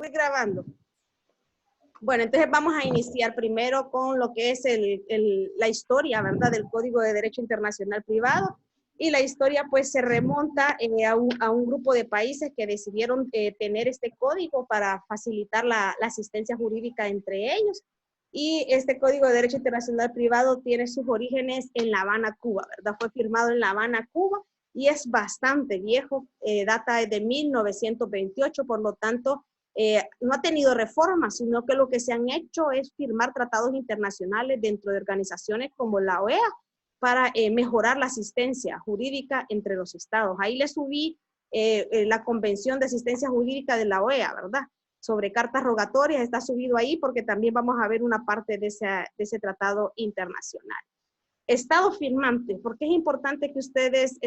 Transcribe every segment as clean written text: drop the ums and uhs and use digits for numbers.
Estoy grabando. Bueno, entonces vamos a iniciar primero con lo que es la historia, ¿verdad?, del Código de Derecho Internacional Privado. Y la historia pues se remonta a un grupo de países que decidieron tener este código para facilitar la asistencia jurídica entre ellos. Y este Código de Derecho Internacional Privado tiene sus orígenes en La Habana, Cuba, ¿verdad? Fue firmado en La Habana, Cuba, y es bastante viejo, data de 1928, por lo tanto, no ha tenido reformas, sino que lo que se han hecho es firmar tratados internacionales dentro de organizaciones como la OEA para mejorar la asistencia jurídica entre los estados. Ahí le subí la Convención de Asistencia Jurídica de la OEA, ¿verdad? Sobre cartas rogatorias, está subido ahí porque también vamos a ver una parte de ese tratado internacional. Estados firmantes, ¿por qué es importante que ustedes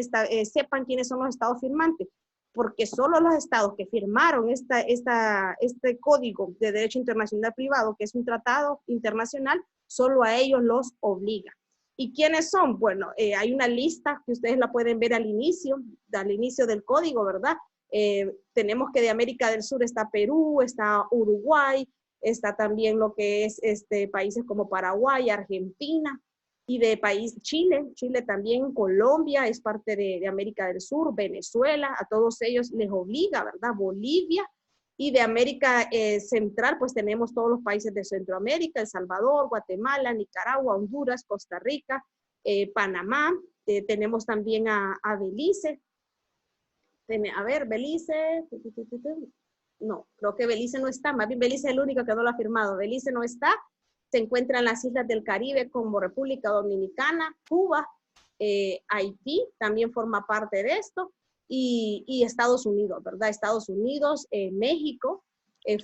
sepan quiénes son los estados firmantes? Porque solo los estados que firmaron este Código de Derecho Internacional Privado, que es un tratado internacional, solo a ellos los obliga. ¿Y quiénes son? Bueno, hay una lista que ustedes la pueden ver al inicio del código, ¿verdad? Tenemos que de América del Sur está Perú, está Uruguay, está también lo que es países como Paraguay, Argentina, y de país Chile también, Colombia es parte de América del Sur, Venezuela, a todos ellos les obliga, ¿verdad? Bolivia, y de América Central, pues tenemos todos los países de Centroamérica, El Salvador, Guatemala, Nicaragua, Honduras, Costa Rica, Panamá, tenemos también a Belice. A ver, Belice, no, creo que Belice no está, más bien Belice es el único que no lo ha firmado, Belice no está. Se encuentran las islas del Caribe como República Dominicana, Cuba, Haití también forma parte de esto, y Estados Unidos, ¿verdad? Estados Unidos, México,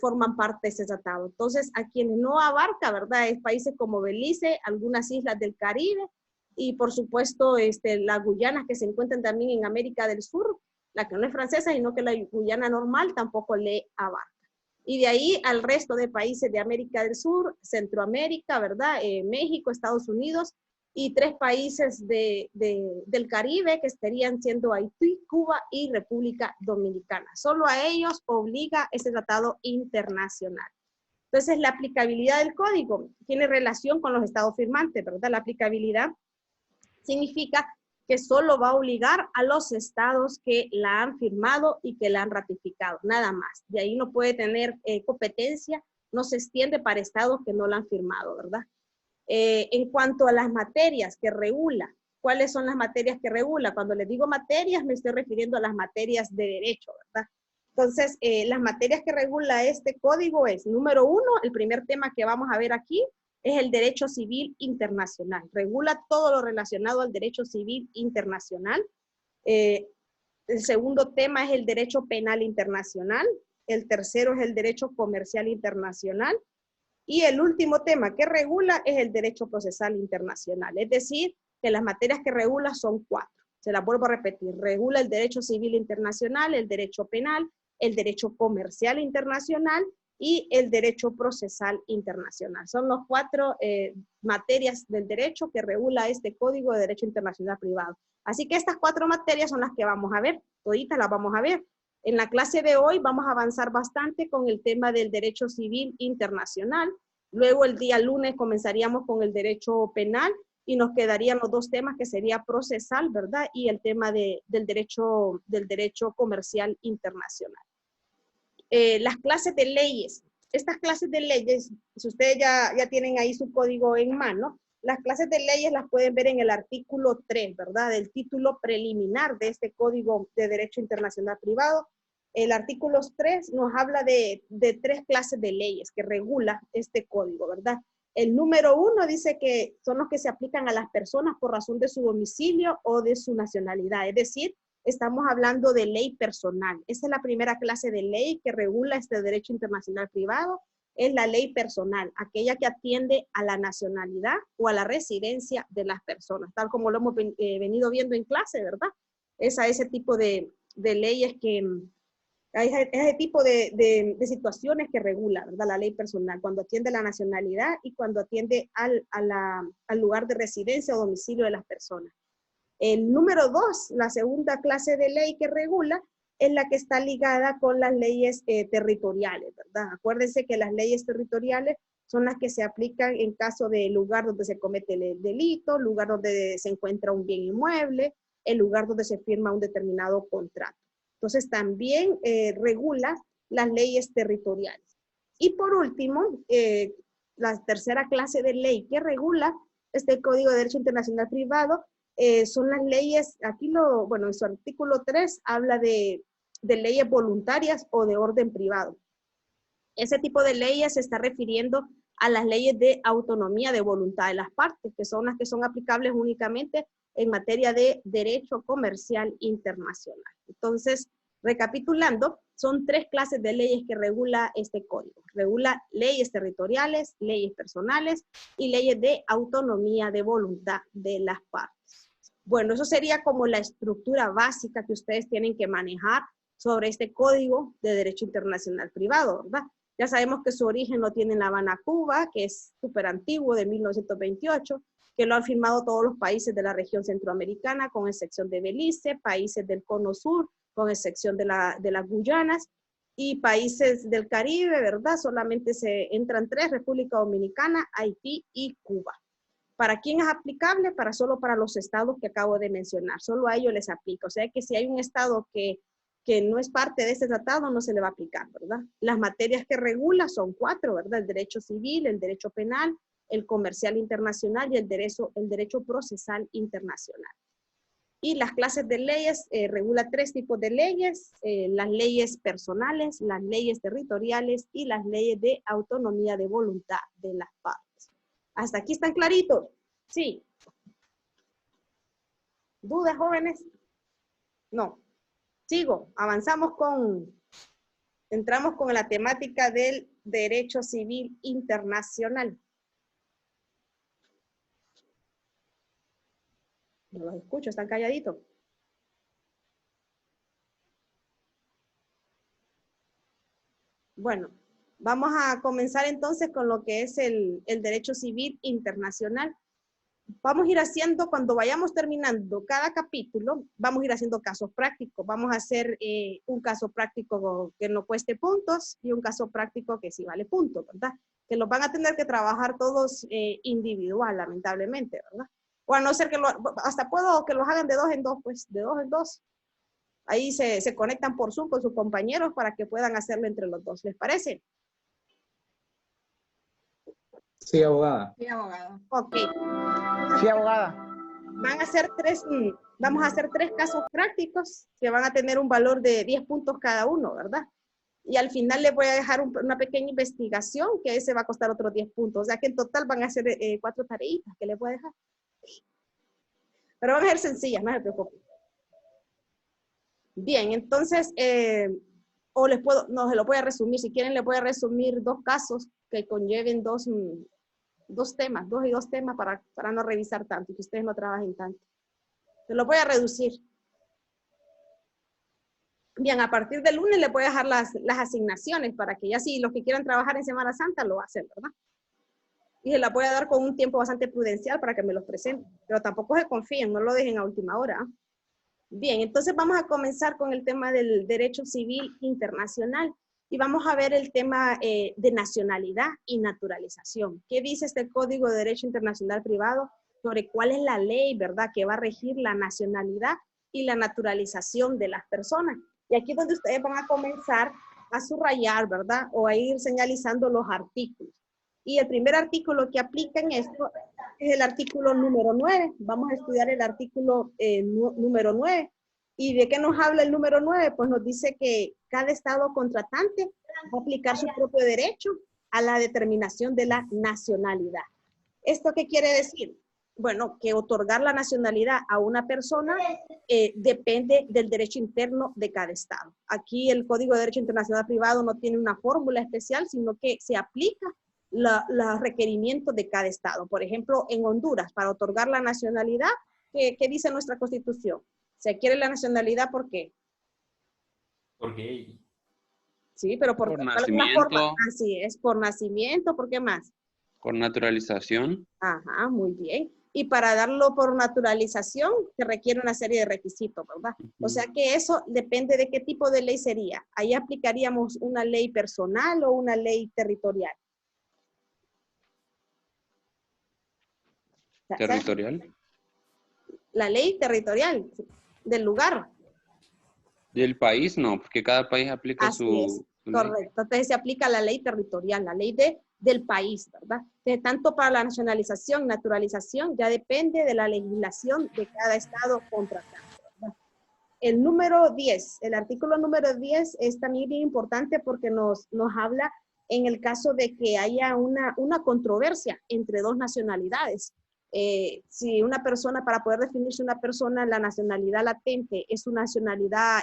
forman parte de ese tratado. Entonces, a quienes no abarca, ¿verdad? Es países como Belice, algunas islas del Caribe, y por supuesto las Guyanas que se encuentran también en América del Sur, la que no es francesa, sino que la Guyana normal tampoco le abarca. Y de ahí al resto de países de América del Sur, Centroamérica, ¿verdad? México, Estados Unidos, y 3 países del Caribe que estarían siendo Haití, Cuba y República Dominicana. Solo a ellos obliga ese tratado internacional. Entonces, la aplicabilidad del código tiene relación con los estados firmantes, ¿verdad? La aplicabilidad significa que solo va a obligar a los estados que la han firmado y que la han ratificado, nada más. De ahí no puede tener competencia, no se extiende para estados que no la han firmado, ¿verdad? En cuanto a las materias que regula, ¿cuáles son las materias que regula? Cuando les digo materias, me estoy refiriendo a las materias de derecho, ¿verdad? Entonces, las materias que regula este código es, número 1, el primer tema que vamos a ver aquí, es el derecho civil internacional. Regula todo lo relacionado al derecho civil internacional. El segundo tema es el derecho penal internacional. El tercero es el derecho comercial internacional. Y el último tema que regula es el derecho procesal internacional. Es decir, que las materias que regula son 4. Se las vuelvo a repetir. Regula el derecho civil internacional, el derecho penal, el derecho comercial internacional y el derecho procesal internacional. Son los 4 materias del derecho que regula este Código de Derecho Internacional Privado. Así que estas 4 materias son las que vamos a ver, toditas las vamos a ver. En la clase de hoy vamos a avanzar bastante con el tema del derecho civil internacional. Luego el día lunes comenzaríamos con el derecho penal y nos quedarían los 2 temas que sería procesal, ¿verdad? Y el tema del derecho comercial internacional. Las clases de leyes. Estas clases de leyes, si ustedes ya tienen ahí su código en mano, las clases de leyes las pueden ver en el artículo 3, ¿verdad? Del título preliminar de este Código de Derecho Internacional Privado. El artículo 3 nos habla de 3 clases de leyes que regula este código, ¿verdad? El número 1 dice que son los que se aplican a las personas por razón de su domicilio o de su nacionalidad, es decir, estamos hablando de ley personal. Esa es la primera clase de ley que regula este derecho internacional privado, es la ley personal, aquella que atiende a la nacionalidad o a la residencia de las personas, tal como lo hemos venido viendo en clase, ¿verdad? Es a ese tipo de leyes ese tipo de situaciones que regula, ¿verdad? La ley personal, cuando atiende a la nacionalidad y cuando atiende al lugar de residencia o domicilio de las personas. El número 2, la segunda clase de ley que regula, es la que está ligada con las leyes territoriales, ¿verdad? Acuérdense que las leyes territoriales son las que se aplican en caso del lugar donde se comete el delito, lugar donde se encuentra un bien inmueble, el lugar donde se firma un determinado contrato. Entonces también regula las leyes territoriales. Y por último, la tercera clase de ley que regula este Código de Derecho Internacional Privado son las leyes, aquí en su artículo 3 habla de leyes voluntarias o de orden privado. Ese tipo de leyes se está refiriendo a las leyes de autonomía de voluntad de las partes, que son las que son aplicables únicamente en materia de derecho comercial internacional. Entonces, recapitulando, son tres clases de leyes que regula este código. Regula leyes territoriales, leyes personales y leyes de autonomía de voluntad de las partes. Bueno, eso sería como la estructura básica que ustedes tienen que manejar sobre este Código de Derecho Internacional Privado, ¿verdad? Ya sabemos que su origen lo tiene en La Habana, Cuba, que es súper antiguo, de 1928, que lo han firmado todos los países de la región centroamericana, con excepción de Belice, países del Cono Sur, con excepción de las Guyanas, y países del Caribe, ¿verdad? Solamente se entran tres: República Dominicana, Haití y Cuba. ¿Para quién es aplicable? Solo para los estados que acabo de mencionar. Solo a ellos les aplica. O sea que si hay un estado que no es parte de ese tratado, no se le va a aplicar, ¿verdad? Las materias que regula son cuatro, ¿verdad? El derecho civil, el derecho penal, el comercial internacional y el derecho procesal internacional. Y las clases de leyes, regula tres tipos de leyes: las leyes personales, las leyes territoriales y las leyes de autonomía de voluntad de las partes. ¿Hasta aquí están claritos? Sí. ¿Dudas, jóvenes? No. Sigo, entramos con la temática del derecho civil internacional. No los escucho, están calladitos. Bueno, vamos a comenzar entonces con lo que es el derecho civil internacional. Vamos a ir haciendo, cuando vayamos terminando cada capítulo, vamos a ir haciendo casos prácticos. Vamos a hacer un caso práctico que no cueste puntos y un caso práctico que sí vale puntos, ¿verdad? Que los van a tener que trabajar todos individual, lamentablemente, ¿verdad? O a no ser que hasta puedo que los hagan de dos en dos, pues, de dos en dos. Ahí se conectan por Zoom con sus compañeros para que puedan hacerlo entre los dos. ¿Les parece? Sí, abogada. Sí, abogada. Ok. Sí, abogada. Vamos a hacer tres casos prácticos que van a tener un valor de 10 puntos cada uno, ¿verdad? Y al final les voy a dejar una pequeña investigación que ese va a costar otros 10 puntos. O sea que en total van a ser 4 tareitas que les voy a dejar. Pero van a ser sencillas, no se preocupen. Bien, entonces, no se lo voy a resumir. Si quieren, les voy a resumir dos casos que conlleven dos temas para no revisar tanto y que ustedes no trabajen tanto. Se lo voy a reducir. Bien, a partir del lunes les voy a dejar las asignaciones para que ya si los que quieran trabajar en Semana Santa lo hacen, ¿verdad? Y se las voy a dar con un tiempo bastante prudencial para que me los presenten. Pero tampoco se confíen, no lo dejen a última hora. Bien, entonces vamos a comenzar con el tema del derecho civil internacional. Y vamos a ver el tema de nacionalidad y naturalización. ¿Qué dice este Código de Derecho Internacional Privado sobre cuál es la ley, verdad, que va a regir la nacionalidad y la naturalización de las personas? Y aquí es donde ustedes van a comenzar a subrayar, ¿verdad? O a ir señalizando los artículos. Y el primer artículo que aplica en esto es el artículo número 9. Vamos a estudiar el artículo número 9. ¿Y de qué nos habla el número 9? Pues nos dice que cada estado contratante va a aplicar su propio derecho a la determinación de la nacionalidad. ¿Esto qué quiere decir? Bueno, que otorgar la nacionalidad a una persona depende del derecho interno de cada estado. Aquí el Código de Derecho Internacional Privado no tiene una fórmula especial, sino que se aplica los requerimientos de cada estado. Por ejemplo, en Honduras, para otorgar la nacionalidad, ¿qué dice nuestra Constitución? Se quiere la nacionalidad, ¿por qué? ¿Por qué? Sí, pero Por ¿cuál es la nacimiento. forma? Así es, por nacimiento, ¿por qué más? Por naturalización. Ajá, muy bien. y para darlo por naturalización se requiere una serie de requisitos, ¿verdad? O sea que eso depende de qué tipo de ley sería. Ahí aplicaríamos una ley personal o una ley territorial. ¿Territorial? La ley territorial del lugar. Del país no, porque cada país aplica Así es, su ley. correcto. Entonces se aplica la ley territorial, la ley del país, ¿verdad? Entonces, tanto para la nacionalización, naturalización, ya depende de la legislación de cada estado contratante, ¿verdad? El número 10, el artículo número 10 es también bien importante porque nos habla en el caso de que haya una controversia entre dos nacionalidades. Si una persona, para poder definirse una persona, la nacionalidad latente es una nacionalidad,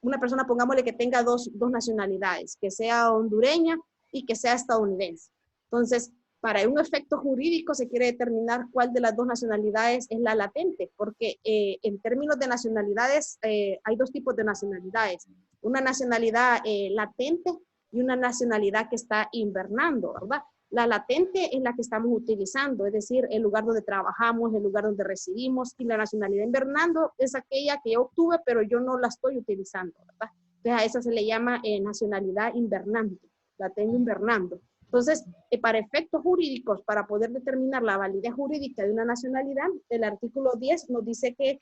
una persona, pongámosle que tenga dos nacionalidades, que sea hondureña y que sea estadounidense. Entonces, para un efecto jurídico se quiere determinar cuál de las dos nacionalidades es la latente, porque en términos de nacionalidades hay dos tipos de nacionalidades. Una nacionalidad latente y una nacionalidad que está invernando, ¿verdad? La latente es la que estamos utilizando, es decir, el lugar donde trabajamos, el lugar donde residimos, y la nacionalidad invernando es aquella que yo obtuve, pero yo no la estoy utilizando, ¿verdad? Entonces a esa se le llama nacionalidad invernante, la tengo invernando. Entonces, para efectos jurídicos, para poder determinar la validez jurídica de una nacionalidad, el artículo 10 nos dice que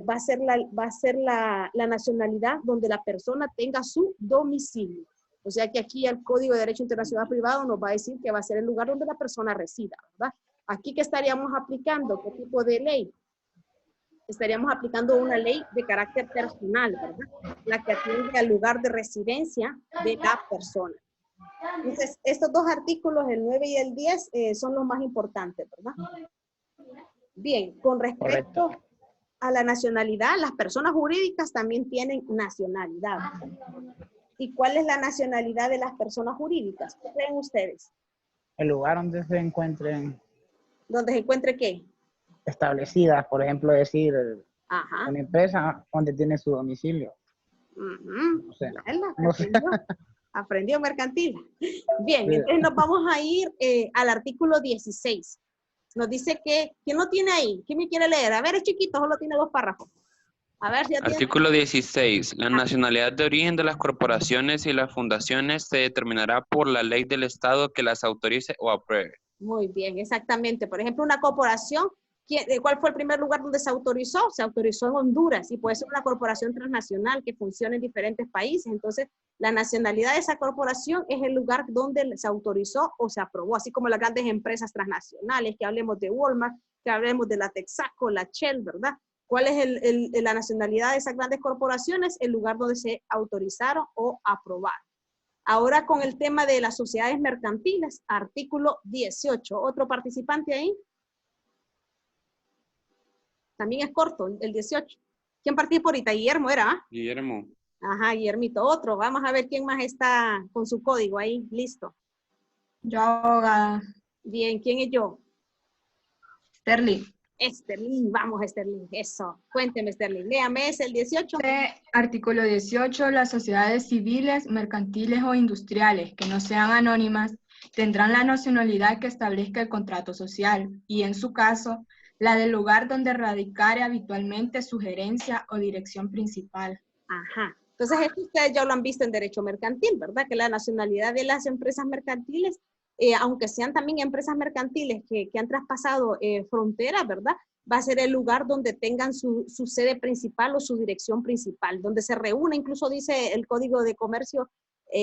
va a ser la nacionalidad donde la persona tenga su domicilio. O sea que aquí el Código de Derecho Internacional Privado nos va a decir que va a ser el lugar donde la persona resida, ¿verdad? Aquí, ¿qué estaríamos aplicando? ¿Qué tipo de ley? Estaríamos aplicando una ley de carácter personal, ¿verdad? La que atiende al lugar de residencia de la persona. Entonces, estos dos artículos, el 9 y el 10, son los más importantes, ¿verdad? Bien, con respecto a la nacionalidad, las personas jurídicas también tienen nacionalidad. ¿Y cuál es la nacionalidad de las personas jurídicas? ¿Qué creen ustedes? El lugar donde se encuentren ¿Dónde se encuentre qué? establecidas, por ejemplo, decir Ajá. una empresa donde tiene su domicilio. Uh-huh. O sea, No sé. Aprendió mercantil. Bien, Sí. entonces nos vamos a ir al artículo 16. Nos dice que, ¿quién lo tiene ahí? ¿Quién me quiere leer? A ver, es chiquito, solo tiene 2 párrafos. A ver si ya tiene. Artículo 16. La nacionalidad de origen de las corporaciones y las fundaciones se determinará por la ley del Estado que las autorice o apruebe. Muy bien, exactamente. Por ejemplo, una corporación, ¿cuál fue el primer lugar donde se autorizó? Se autorizó en Honduras y puede ser una corporación transnacional que funciona en diferentes países. Entonces, la nacionalidad de esa corporación es el lugar donde se autorizó o se aprobó, así como las grandes empresas transnacionales, que hablemos de Walmart, que hablemos de la Texaco, la Shell, ¿verdad? ¿Cuál es la nacionalidad de esas grandes corporaciones? El lugar donde se autorizaron o aprobaron. Ahora con el tema de las sociedades mercantiles, artículo 18. ¿Otro participante ahí? También es corto, el 18. ¿Quién participó ahorita? Guillermo era, Guillermo. Ajá, Guillermito. Otro. Vamos a ver quién más está con su código ahí. Listo. Yo, abogada. Bien, ¿quién es yo? Sterling. Sterling, vamos Sterling, eso. Cuénteme Sterling, léame, es el 18. Artículo 18. Las sociedades civiles, mercantiles o industriales que no sean anónimas tendrán la nacionalidad que establezca el contrato social y, en su caso, la del lugar donde radicare habitualmente su gerencia o dirección principal. Ajá. Entonces, esto ustedes ya lo han visto en derecho mercantil, ¿verdad? Que la nacionalidad de las empresas mercantiles, aunque sean también empresas mercantiles que han traspasado fronteras, ¿verdad? Va a ser el lugar donde tengan su sede principal o su dirección principal, donde se reúne, incluso dice el Código de Comercio,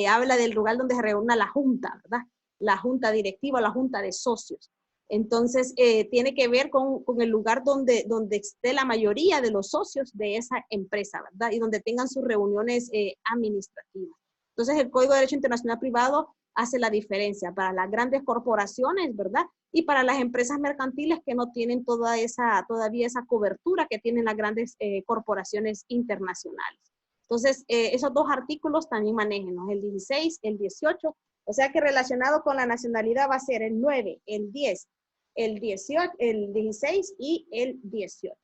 habla del lugar donde se reúna la junta, ¿verdad? La junta directiva, la junta de socios. Entonces, tiene que ver con el lugar donde esté la mayoría de los socios de esa empresa, ¿verdad? Y donde tengan sus reuniones administrativas. Entonces, el Código de Derecho Internacional Privado hace la diferencia para las grandes corporaciones, ¿verdad? Y para las empresas mercantiles que no tienen todavía esa cobertura que tienen las grandes corporaciones internacionales. Entonces, esos dos artículos también manéjenlos, el 16, el 18, o sea que relacionado con la nacionalidad va a ser el 9, el 10, el 18, el 16 y el 18.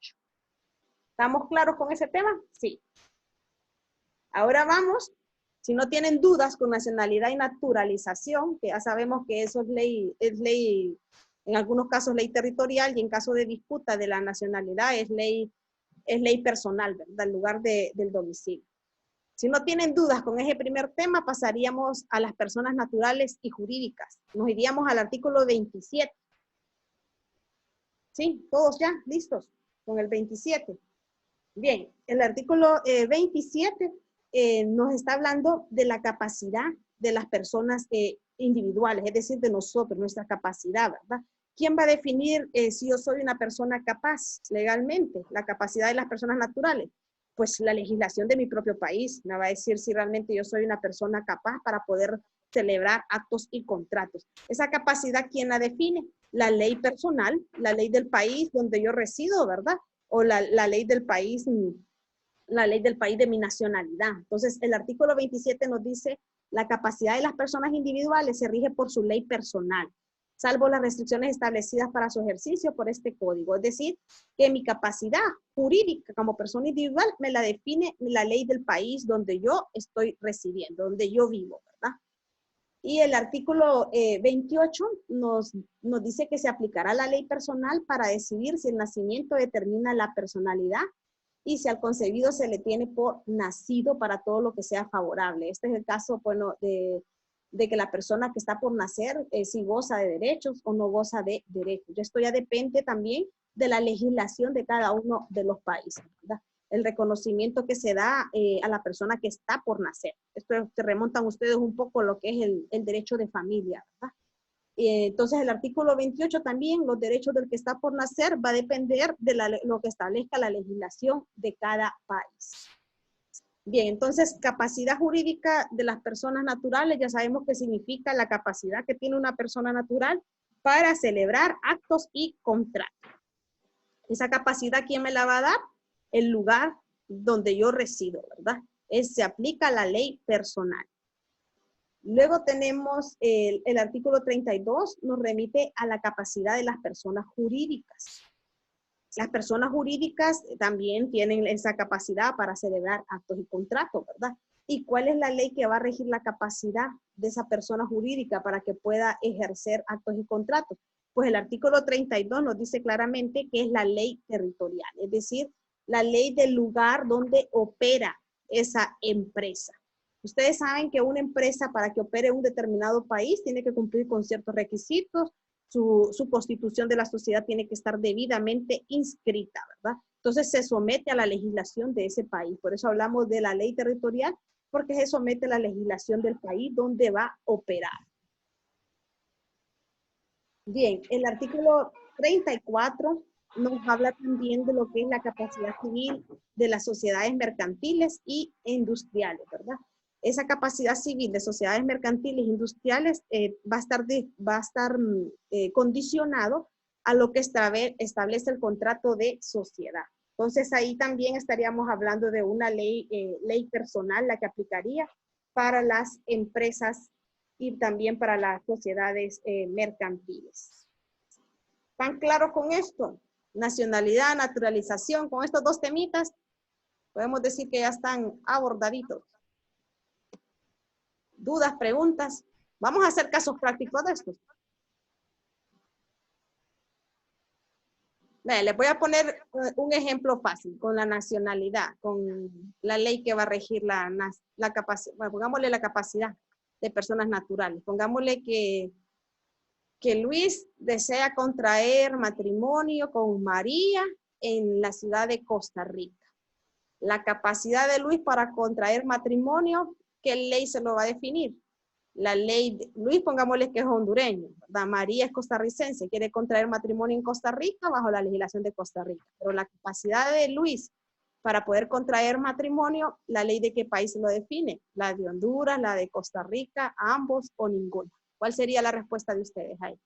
¿Estamos claros con ese tema? Sí. Ahora vamos, si no tienen dudas con nacionalidad y naturalización, que ya sabemos que eso es ley En algunos casos ley territorial y en caso de disputa de la nacionalidad es ley personal, ¿verdad? En lugar del domicilio. Si no tienen dudas con ese primer tema, pasaríamos a las personas naturales y jurídicas. Nos iríamos al artículo 27. ¿Sí? ¿Todos ya listos con el 27? Bien, el artículo 27 nos está hablando de la capacidad de las personas individuales, es decir, de nosotros, nuestra capacidad, ¿verdad? ¿Quién va a definir si yo soy una persona capaz legalmente? La capacidad de las personas naturales. Pues la legislación de mi propio país me va a decir si realmente yo soy una persona capaz para poder celebrar actos y contratos. Esa capacidad, ¿quién la define? La ley personal, la ley del país donde yo resido, ¿verdad? O la ley del país de mi nacionalidad. Entonces, el artículo 27 nos dice, la capacidad de las personas individuales se rige por su ley personal, salvo las restricciones establecidas para su ejercicio por este código. Es decir, que mi capacidad jurídica como persona individual me la define la ley del país donde yo estoy residiendo, donde yo vivo, ¿verdad? Y el artículo 28 nos dice que se aplicará la ley personal para decidir si el nacimiento determina la personalidad y si al concebido se le tiene por nacido para todo lo que sea favorable. Este es el caso, bueno, de que la persona que está por nacer si goza de derechos o no goza de derechos. Esto ya depende también de la legislación de cada uno de los países, ¿verdad? El reconocimiento que se da a la persona que está por nacer. Esto se remontan ustedes un poco a lo que es el derecho de familia, ¿verdad? Entonces el artículo 28 también, los derechos del que está por nacer va a depender de lo que establezca la legislación de cada país. Bien, entonces capacidad jurídica de las personas naturales, ya sabemos que significa la capacidad que tiene una persona natural para celebrar actos y contratos. Esa capacidad, ¿quién me la va a dar? El lugar donde yo resido, ¿verdad? Se aplica la ley personal. Luego tenemos el artículo 32, nos remite a la capacidad de las personas jurídicas. Las personas jurídicas también tienen esa capacidad para celebrar actos y contratos, ¿verdad? ¿Y cuál es la ley que va a regir la capacidad de esa persona jurídica para que pueda ejercer actos y contratos? Pues el artículo 32 nos dice claramente que es la ley territorial, es decir, la ley del lugar donde opera esa empresa. Ustedes saben que una empresa para que opere en un determinado país tiene que cumplir con ciertos requisitos, su constitución de la sociedad tiene que estar debidamente inscrita, ¿verdad? Entonces se somete a la legislación de ese país. Por eso hablamos de la ley territorial, porque se somete a la legislación del país donde va a operar. Bien, el artículo 34 nos habla también de lo que es la capacidad civil de las sociedades mercantiles y industriales, ¿verdad? Esa capacidad civil de sociedades mercantiles e industriales va a estar condicionado a lo que establece el contrato de sociedad. Entonces ahí también estaríamos hablando de una ley personal, la que aplicaría para las empresas y también para las sociedades mercantiles. ¿Están claros con esto? Nacionalidad, naturalización, con estos dos temitas, podemos decir que ya están abordaditos. ¿Dudas, preguntas? Vamos a hacer casos prácticos de estos. Les voy a poner un ejemplo fácil con la nacionalidad, con la ley que va a regir la capacidad. Bueno, pongámosle la capacidad de personas naturales. Pongámosle que Luis desea contraer matrimonio con María en la ciudad de Costa Rica. La capacidad de Luis para contraer matrimonio, ¿qué ley se lo va a definir? La ley de Luis, pongámosle que es hondureño, ¿verdad? María es costarricense, quiere contraer matrimonio en Costa Rica bajo la legislación de Costa Rica. Pero la capacidad de Luis para poder contraer matrimonio, ¿la ley de qué país lo define? La de Honduras, la de Costa Rica, ambos o ninguna. ¿Cuál sería la respuesta de ustedes ahí?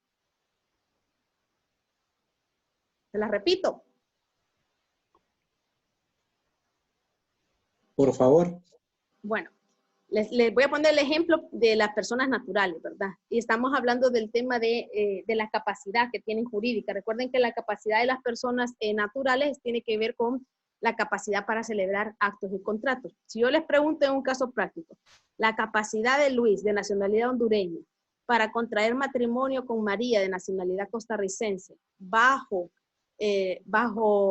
Se las repito. Por favor. Bueno, les voy a poner el ejemplo de las personas naturales, ¿verdad? Y estamos hablando del tema de la capacidad que tienen jurídica. Recuerden que la capacidad de las personas naturales tiene que ver con la capacidad para celebrar actos y contratos. Si yo les pregunto en un caso práctico, la capacidad de Luis, de nacionalidad hondureña, para contraer matrimonio con María de nacionalidad costarricense bajo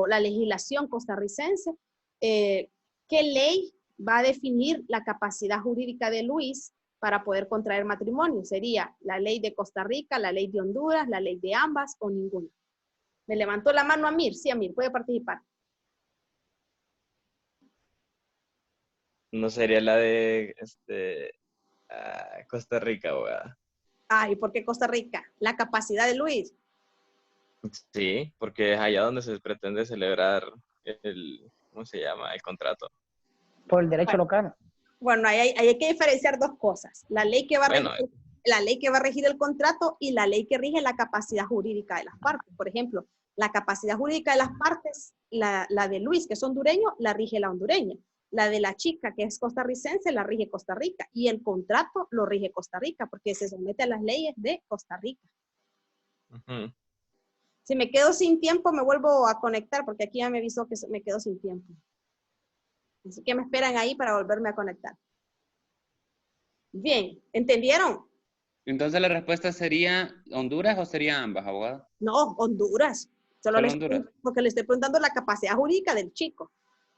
la legislación costarricense, ¿qué ley va a definir la capacidad jurídica de Luis para poder contraer matrimonio? ¿Sería la ley de Costa Rica, la ley de Honduras, la ley de ambas o ninguna? Me levantó la mano Amir. Sí, Amir, puede participar. No sería la de Costa Rica, abogada. ¿Y por qué Costa Rica? La capacidad de Luis. Sí, porque es allá donde se pretende celebrar ¿cómo se llama? El contrato. Por el derecho local. Bueno, ahí hay que diferenciar dos cosas. La ley que va Bueno, a regir el contrato y la ley que rige la capacidad jurídica de las partes. Por ejemplo, la capacidad jurídica de las partes, la de Luis, que es hondureño, la rige la hondureña. La de la chica, que es costarricense, la rige Costa Rica. Y el contrato lo rige Costa Rica, porque se somete a las leyes de Costa Rica. ujú. Si me quedo sin tiempo, me vuelvo a conectar, porque aquí ya me avisó que me quedo sin tiempo. Así que me esperan ahí para volverme a conectar. Bien, ¿entendieron? Entonces la respuesta sería Honduras o sería ambas, abogada. No, Honduras. Solo Honduras. Porque le estoy preguntando la capacidad jurídica del chico.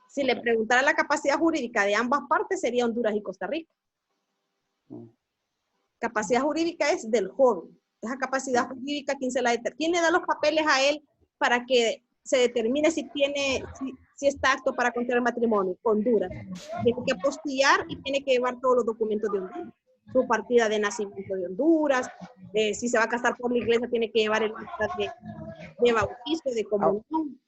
Si le preguntara la capacidad jurídica de ambas partes, sería Honduras y Costa Rica. Capacidad jurídica es del joven. Esa capacidad jurídica, ¿quién se la determina? ¿Quién le da los papeles a él para que se determine si está apto para contraer matrimonio? Honduras. Tiene que apostillar y tiene que llevar todos los documentos de Honduras. Su partida de nacimiento de Honduras. Si se va a casar por la iglesia, tiene que llevar el acta de bautizo, de comunión.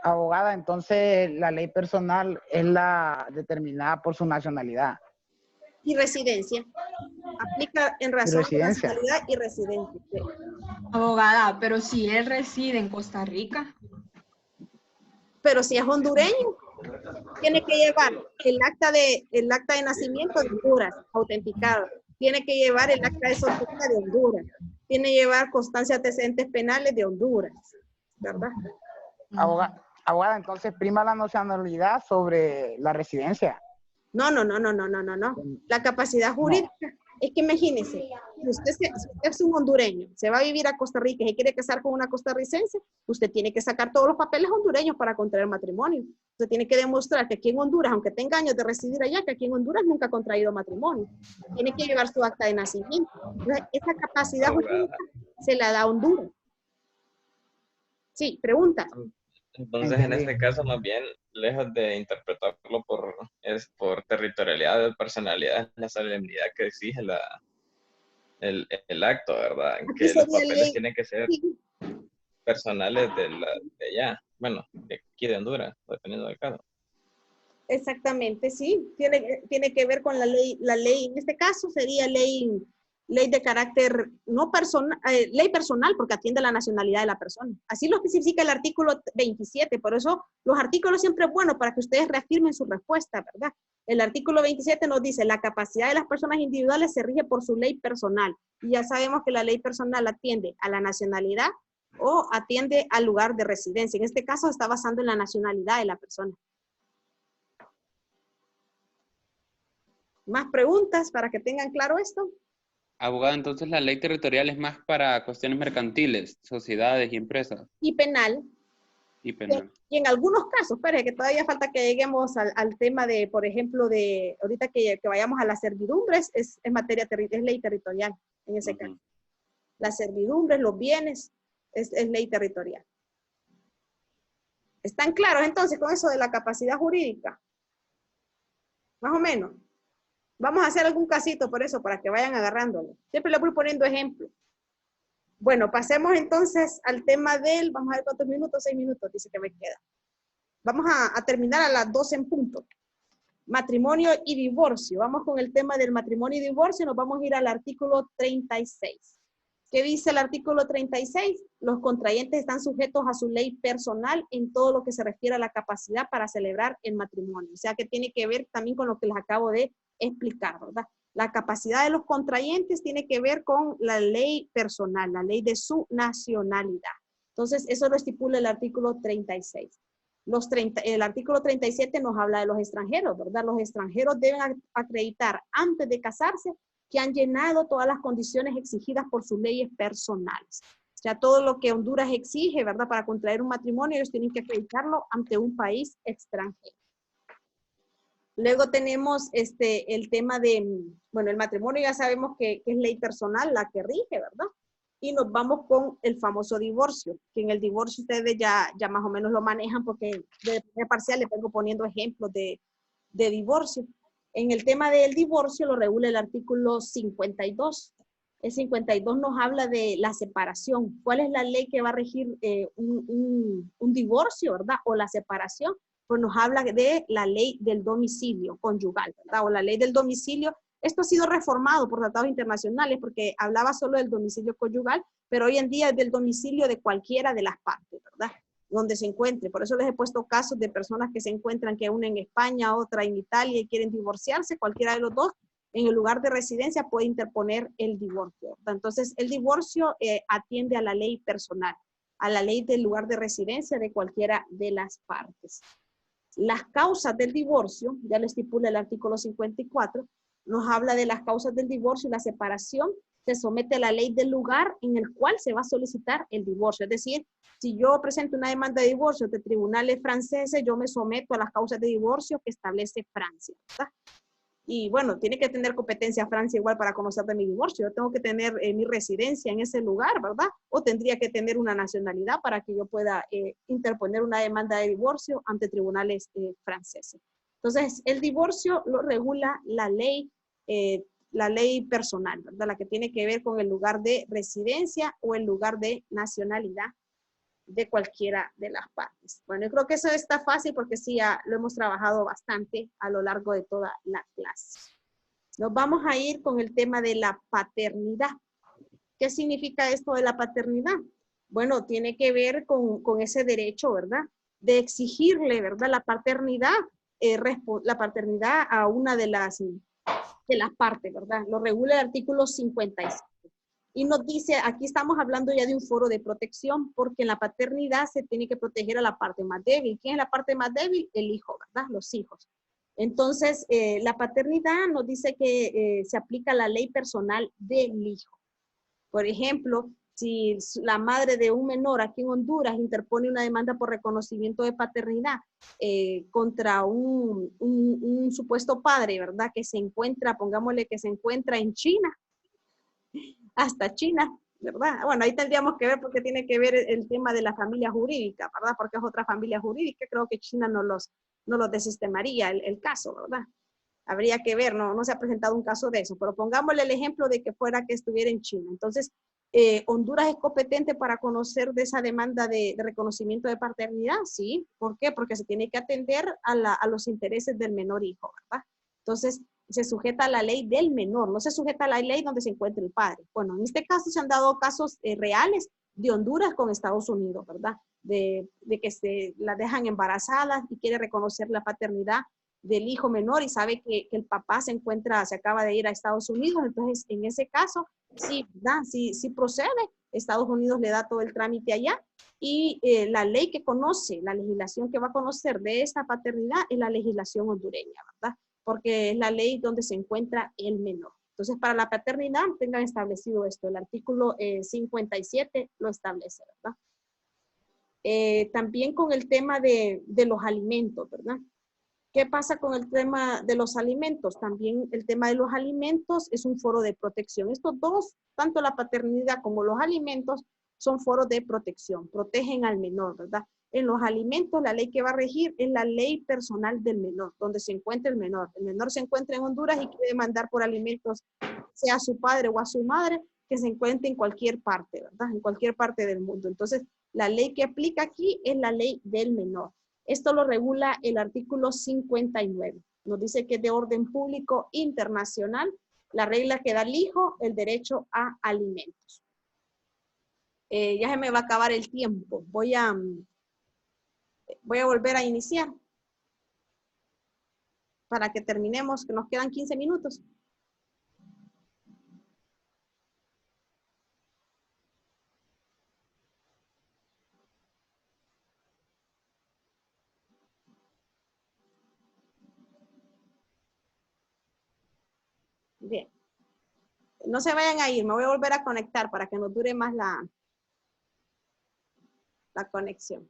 Abogada, entonces la ley personal es la determinada por su nacionalidad. Y residencia. Aplica en razón de nacionalidad y residencia. Sí. Abogada, pero si él reside en Costa Rica. Pero si es hondureño, tiene que llevar el acta de nacimiento de Honduras, autenticado. Tiene que llevar el acta de soltería de Honduras. Tiene que llevar constancia de antecedentes penales de Honduras. ¿Verdad? Abogada, entonces prima la nacionalidad sobre la residencia. No. La capacidad jurídica, es que imagínese, si usted es un hondureño, se va a vivir a Costa Rica y se quiere casar con una costarricense, usted tiene que sacar todos los papeles hondureños para contraer matrimonio. Usted tiene que demostrar que aquí en Honduras, aunque tenga años de residir allá, que aquí en Honduras nunca ha contraído matrimonio. Tiene que llevar su acta de nacimiento. Entonces, esa capacidad jurídica se la da a Honduras. Sí, pregunta. Entonces, en este caso, más bien, lejos de interpretarlo por territorialidad o personalidad, es la solemnidad que exige el acto, ¿verdad? En que los papeles tienen que ser personales de allá, bueno, de aquí de Honduras, dependiendo del caso. Exactamente, sí. Tiene que ver con la ley, en este caso sería ley de carácter no personal, ley personal porque atiende a la nacionalidad de la persona. Así lo especifica el artículo 27, por eso los artículos siempre es bueno para que ustedes reafirmen su respuesta, ¿verdad? El artículo 27 nos dice, la capacidad de las personas individuales se rige por su ley personal. Y ya sabemos que la ley personal atiende a la nacionalidad o atiende al lugar de residencia. En este caso está basando en la nacionalidad de la persona. ¿Más preguntas para que tengan claro esto? Abogada, entonces la ley territorial es más para cuestiones mercantiles, sociedades y empresas. Y penal. Y penal. Y en algunos casos, espere, que todavía falta que lleguemos al tema de, por ejemplo, de ahorita que vayamos a las servidumbres, es ley territorial en ese caso. Las servidumbres, los bienes, es ley territorial. ¿Están claros entonces con eso de la capacidad jurídica? Más o menos. Vamos a hacer algún casito por eso, para que vayan agarrándolo. Siempre le voy poniendo ejemplos. Bueno, pasemos entonces al tema vamos a ver cuántos minutos, 6 minutos, dice que me queda. Vamos a terminar a las 12 en punto. Matrimonio y divorcio. Vamos con el tema del matrimonio y divorcio, nos vamos a ir al artículo 36. ¿Qué dice el artículo 36? Los contrayentes están sujetos a su ley personal en todo lo que se refiere a la capacidad para celebrar el matrimonio. O sea, que tiene que ver también con lo que les acabo de explicar, ¿verdad? La capacidad de los contrayentes tiene que ver con la ley personal, la ley de su nacionalidad. Entonces, eso lo estipula el artículo 36. El artículo 37 nos habla de los extranjeros, ¿verdad? Los extranjeros deben acreditar antes de casarse que han llenado todas las condiciones exigidas por sus leyes personales. O sea, todo lo que Honduras exige, ¿verdad? Para contraer un matrimonio, ellos tienen que acreditarlo ante un país extranjero. Luego tenemos el tema de, bueno, el matrimonio ya sabemos que es ley personal la que rige, ¿verdad? Y nos vamos con el famoso divorcio, que en el divorcio ustedes ya más o menos lo manejan porque de manera parcial les vengo poniendo ejemplos de divorcio. En el tema del divorcio lo regula el artículo 52. El 52 nos habla de la separación. ¿Cuál es la ley que va a regir un divorcio, verdad? O la separación. Pues nos habla de la ley del domicilio conyugal, ¿verdad? O la ley del domicilio. Esto ha sido reformado por tratados internacionales porque hablaba solo del domicilio conyugal, pero hoy en día es del domicilio de cualquiera de las partes, ¿verdad? Donde se encuentre. Por eso les he puesto casos de personas que se encuentran, que una en España, otra en Italia y quieren divorciarse, cualquiera de los dos, en el lugar de residencia puede interponer el divorcio, ¿verdad? Entonces, el divorcio atiende a la ley personal, a la ley del lugar de residencia de cualquiera de las partes. Las causas del divorcio, ya lo estipula el artículo 54, nos habla de las causas del divorcio y la separación, se somete a la ley del lugar en el cual se va a solicitar el divorcio. Es decir, si yo presento una demanda de divorcio de tribunales franceses, yo me someto a las causas de divorcio que establece Francia, ¿verdad? Y bueno, tiene que tener competencia Francia igual para conocer de mi divorcio. Yo tengo que tener mi residencia en ese lugar, ¿verdad? O tendría que tener una nacionalidad para que yo pueda interponer una demanda de divorcio ante tribunales franceses. Entonces, el divorcio lo regula la ley personal, ¿verdad? La que tiene que ver con el lugar de residencia o el lugar de nacionalidad de cualquiera de las partes. Bueno, yo creo que eso está fácil porque sí, ya lo hemos trabajado bastante a lo largo de toda la clase. Nos vamos a ir con el tema de la paternidad. ¿Qué significa esto de la paternidad? Bueno, tiene que ver con ese derecho, ¿verdad? De exigirle, ¿verdad? La paternidad a una de las partes, ¿verdad? Lo regula el artículo 55. Y nos dice, aquí estamos hablando ya de un foro de protección, porque en la paternidad se tiene que proteger a la parte más débil. ¿Quién es la parte más débil? El hijo, ¿verdad? Los hijos. Entonces, la paternidad nos dice que se aplica la ley personal del hijo. Por ejemplo, si la madre de un menor aquí en Honduras interpone una demanda por reconocimiento de paternidad contra un supuesto padre, ¿verdad? Que se encuentra, pongámosle que se encuentra en China, hasta China, ¿verdad? Bueno, ahí tendríamos que ver porque tiene que ver el tema de la familia jurídica, ¿verdad? Porque es otra familia jurídica, creo que China no los desistemaría el caso, ¿verdad? Habría que ver, no se ha presentado un caso de eso, pero pongámosle el ejemplo de que fuera que estuviera en China. Entonces, ¿Honduras es competente para conocer de esa demanda de reconocimiento de paternidad? Sí. ¿Por qué? Porque se tiene que atender a los intereses del menor hijo, ¿verdad? Entonces, se sujeta a la ley del menor, no se sujeta a la ley donde se encuentre el padre. Bueno, en este caso se han dado casos reales de Honduras con Estados Unidos, ¿verdad? De que se la dejan embarazadas y quiere reconocer la paternidad del hijo menor y sabe que el papá se acaba de ir a Estados Unidos, entonces en ese caso, sí, ¿verdad? Sí procede, Estados Unidos le da todo el trámite allá y la ley que conoce, la legislación que va a conocer de esta paternidad es la legislación hondureña, ¿verdad? Porque es la ley donde se encuentra el menor. Entonces, para la paternidad, tengan establecido esto. El artículo 57 lo establece, ¿verdad? También con el tema de los alimentos, ¿verdad? ¿Qué pasa con el tema de los alimentos? También el tema de los alimentos es un foro de protección. Estos dos, tanto la paternidad como los alimentos, son foros de protección. Protegen al menor, ¿verdad? En los alimentos, la ley que va a regir es la ley personal del menor, donde se encuentra el menor. El menor se encuentra en Honduras y quiere demandar por alimentos, sea a su padre o a su madre, que se encuentre en cualquier parte, ¿verdad? En cualquier parte del mundo. Entonces, la ley que aplica aquí es la ley del menor. Esto lo regula el artículo 59. Nos dice que es de orden público internacional la regla que da al hijo el derecho a alimentos. Ya se me va a acabar el tiempo. Voy a volver a iniciar para que terminemos, que nos quedan 15 minutos. Bien. No se vayan a ir, me voy a volver a conectar para que nos dure más la conexión.